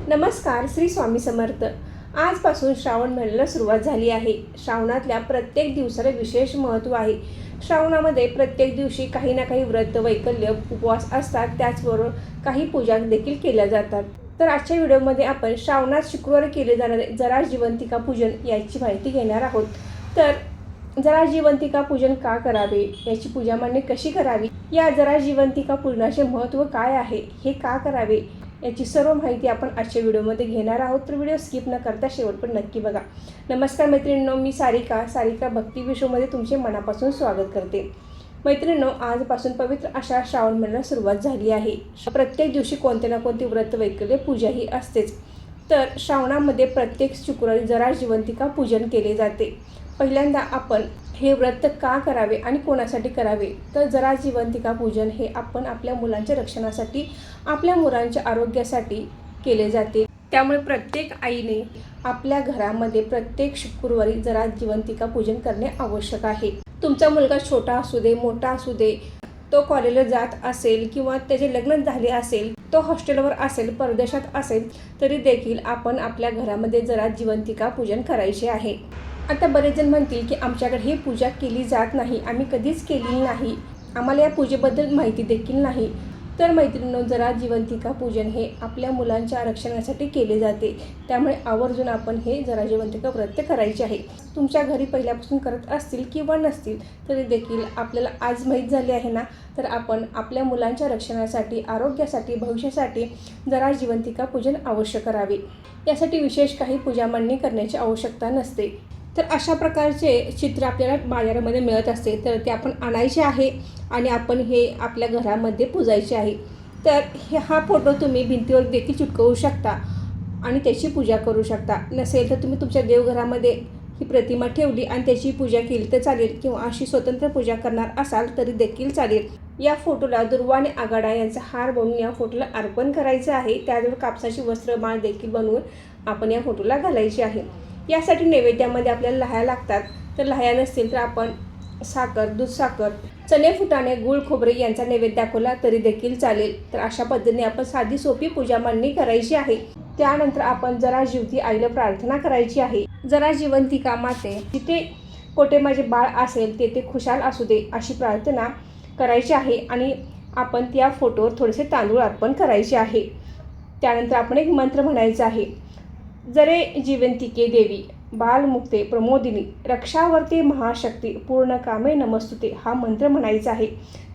नमस्कार. श्री स्वामी समर्थ. आजपासून श्रावण महिन्याला सुरुवात झाली आहे. श्रावणातल्या प्रत्येक दिवसाला विशेष महत्त्व आहे. श्रावणामध्ये प्रत्येक दिवशी काही ना काही व्रत, वैकल्य, उपवास असतात. त्याचबरोबर काही पूजा देखील केल्या जातात. तर आजच्या व्हिडिओमध्ये आपण श्रावणात शुक्रवारी केले जाणारे जरा जिवंतिका पूजन याची माहिती घेणार आहोत. तर जरा जिवंतिका पूजन का करावे, याची पूजा मांडणी कशी करावी, या जरा जिवंतिका पूजनाचे महत्त्व काय आहे, हे का करावे, याची सर्व माहिती आपण आजच्या व्हिडिओमध्ये घेणार आहोत. तर व्हिडिओ स्किप न करता शेवटपर्यंत नक्की बघा. नमस्कार मैत्रिणींनो, मी सारिका भक्ती विश्वमध्ये तुमचे मनापासून स्वागत करते. मैत्रिणींनो, आजपासून पवित्र अशा श्रावण महिन्याला सुरुवात झाली आहे. प्रत्येक दिवशी कोणते ना कोणते व्रत, वैकल्य, पूजा ही असतेच. तर श्रावणामध्ये प्रत्येक शुक्रवारी जरा जिवंतिका पूजन केले जाते. पहिल्यांदा आपण हे व्रत का करावे आणि कोणासाठी करावे, तर जरा जिवंतिका पूजन हे आपण आपल्या मुलांच्या रक्षणासाठी, आपल्या मुलांच्या आरोग्यासाठी केले जाते. त्यामुळे प्रत्येक आईने आपल्या घरामध्ये प्रत्येक शुक्रवारी जरा जिवंतिका पूजन करणे आवश्यक आहे. तुमचा मुलगा छोटा असू दे, मोठा असू दे, तो कॉलेजला जात असेल किंवा त्याचे लग्न झाले असेल, तो हॉस्टेलवर असेल, परदेशात असेल, तरी देखील आपण आपल्या घरामध्ये जरा जिवंतिका पूजन करायचे आहे. आता बरेच जण म्हणतील की आमच्याकडे ही पूजा केली जात नाही, आम्ही कधीच केली नाही, आम्हाला या पूजेबद्दल माहिती देखील नाही. तर मैत्रिणींनो, जरा जिवंतिका पूजन हे आपल्या मुलांच्या रक्षणासाठी केले जाते. त्यामुळे आवर्जून आपण हे जरा जिवंतिका व्रत करायचे आहे. तुमच्या घरी पहिल्यापासून करत असतील किंवा नसतील तरी देखील आपल्याला आज माहीत झाले आहे ना, तर आपण आपल्या मुलांच्या रक्षणासाठी, आरोग्यासाठी, भविष्यासाठी जरा जिवंतिका पूजन अवश्य करावे. यासाठी विशेष काही पूजा मांडणी करण्याची आवश्यकता नसते. तर अशा प्रकारचे चित्र आपल्याला बाजारामध्ये मिळत असते, तर ते आपण आणायचे आहे आणि आपण हे आपल्या घरामध्ये पुजायचे आहे. तर हा फोटो तुम्ही भिंतीवर देखील चिटकवू शकता आणि त्याची पूजा करू शकता. नसेल तर तुम्ही तुमच्या देवघरामध्ये ही प्रतिमा ठेवली आणि त्याची पूजा केली तर चालेल, किंवा अशी स्वतंत्र पूजा करणार असाल तरी देखील चालेल. या फोटोला दुर्वा आणि आघाडा यांचा हार बनवून या फोटोला अर्पण करायचं आहे. त्याचबरोबर कापसाची वस्त्रमाळ देखील बनवून आपण या फोटोला घालायची आहे. यासाठी नैवेद्यामध्ये आपल्याला लाह्या लागतात. तर लाह्या नसतील तर आपण साखर, दूध साखर, चणे, फुटाणे, गूळ, खोबरे यांचा नैवेद्य दाखवला तरी देखील चालेल. तर अशा पद्धतीने आपण साधी सोपी पूजा मांडणी करायची आहे. त्यानंतर आपण जरा जिवती आईला प्रार्थना करायची आहे. जरा जिवंतिका माते, जिथे कोठे माझे बाळ असेल तेथे खुशाल असू दे, अशी प्रार्थना करायची आहे. आणि आपण त्या फोटोवर थोडेसे तांदूळ अर्पण करायचे आहे. त्यानंतर आपण एक मंत्र म्हणायचा आहे. जरे जिवंतिके देवी, बालमुक्ते प्रमोदिनी, रक्षावर्ते महाशक्ती, पूर्ण कामे नमस्तुते, हा मंत्र म्हणायचा आहे.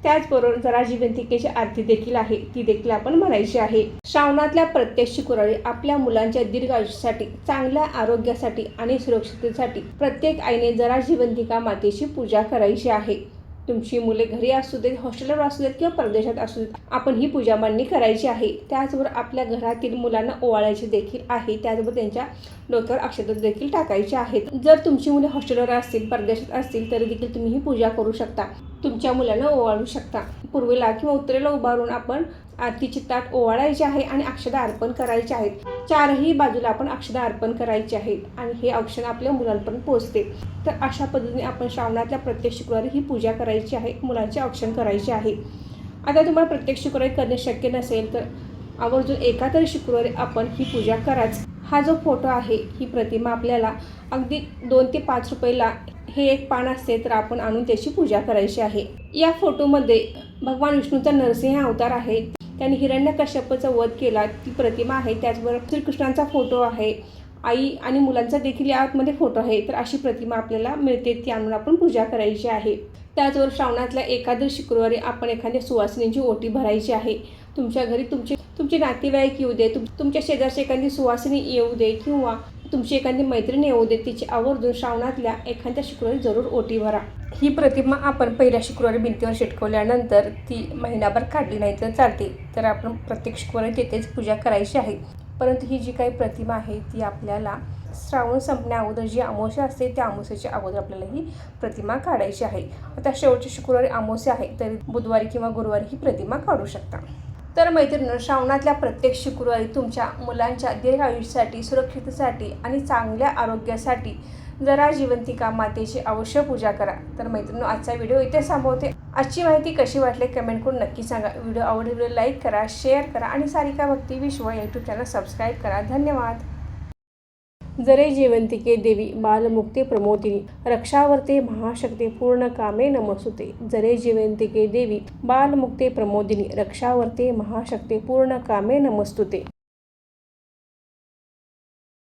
त्याचबरोबर जरा जिवंतिकेची आरती देखील आहे, ती देखील आपण म्हणायची आहे. श्रावणातल्या प्रत्येक शुक्रवारी आपल्या मुलांच्या दीर्घ आयुष्यासाठी, चांगल्या आरोग्यासाठी आणि सुरक्षिततेसाठी प्रत्येक आईने जरा जिवंतिका मातेची पूजा करायची आहे. तुमची मुले घरी असू देत, हॉस्टेलवर असू देत किंवा परदेशात असू देत, आपण ही पूजा मांडणी करायची आहे. त्याचबरोबर आपल्या घरातील मुलांना ओवाळायचे देखील आहे. त्याचबरोबर त्यांच्या डोक्यावर अक्षता देखील टाकायचे आहेत. जर तुमची मुले हॉस्टेलवर असतील, परदेशात असतील, तरी देखील तुम्ही ही पूजा करू शकता. तुमच्या मुलांना ओवाळू शकता. पूर्वेला किंवा उत्तरेला उभारून आपण आरतीचे ताट ओवाळायचे आहे आणि अक्षता अर्पण करायचे आहेत. चारही बाजूला आपण अक्षता अर्पण करायचे आहेत आणि हे औक्षण आपल्या मुलांपर्यंत पोहोचते. तर अशा पद्धतीने आपण श्रावणातल्या प्रत्येक शुक्रवारी ही पूजा करायची आहे, मुलांचे औक्षण करायचे आहे. आता तुम्हाला प्रत्येक शुक्रवारी करणे शक्य नसेल तर आवर्जून एका तरी शुक्रवारी आपण ही पूजा कराच. हा जो फोटो आहे, ही प्रतिमा आपल्याला अगदी 2 ते 5 रुपयाला हे एक पान असते, तर आपण आणून त्याची पूजा करायची आहे. या फोटोमध्ये भगवान विष्णूचा नरसिंह अवतार आहे. त्यांनी हिरण्यकश्यपचा वध केला, ती प्रतिमा आहे. त्याचबरोबर श्रीकृष्णांचा फोटो आहे, आई आणि मुलांचा देखील यामध्ये फोटो आहे. तर अशी प्रतिमा आपल्याला मिळते, ती आणून आपण पूजा करायची आहे. त्याचबरोबर श्रावणातल्या एकादश शुक्रवारी आपण एखाद्या सुवासिनीची ओटी भरायची आहे. तुमच्या घरी तुमचे नातेवाईक येऊ दे, तुमच्या शेजारची एखादी सुवासिनी येऊ दे किंवा तुमची एखादी मैत्रीण येऊ दे, तिची आवर्जून श्रावणातल्या एखाद्या शुक्रवारी जरूर ओटी भरा. ही प्रतिमा आपण पहिल्या शुक्रवारी भिंतीवर चिटकवल्यानंतर ती महिनाभर काढली नाही तर चालते. तर आपण प्रत्येक शुक्रवारी तेथेच पूजा करायची आहे. परंतु ही जी काही प्रतिमा आहे ती आपल्याला श्रावण संपण्या अगोदर, जी अमावस्या असते त्या अमावस्येच्या अगोदर आपल्याला ही प्रतिमा काढायची आहे. आता शेवटच्या शुक्रवारी अमावस्या आहे, तरी बुधवारी किंवा गुरुवारी ही प्रतिमा काढू शकता. तर मैत्रिणींनो, श्रावणातल्या प्रत्येक शुक्रवारी तुमच्या मुलांच्या दीर्घ आयुष्यासाठी, सुरक्षिततेसाठी आणि चांगल्या आरोग्यासाठी जरा जिवंतिका मातेची अवश्य पूजा करा. तर मैत्रिणींनो, आजचा व्हिडिओ इथे थांबवते. आजची माहिती कशी वाटली कमेंट करून नक्की सांगा. व्हिडिओ आवडले व्हिडिओ लाईक करा, शेअर करा आणि सारिका भक्ती विश्व यूट्यूब चॅनल सबस्क्राईब करा. धन्यवाद. जरे जेवंतिके देवी बालमुक्ते प्रमोदिनी रक्षावर्ते महाशक्ते पूर्ण कामे नमस्तुते. जरे जेवंतिके देवी बालमुक्ते प्रमोदिनी रक्षावर्ते महाशक्ते पूर्ण कामे नमस्तुते.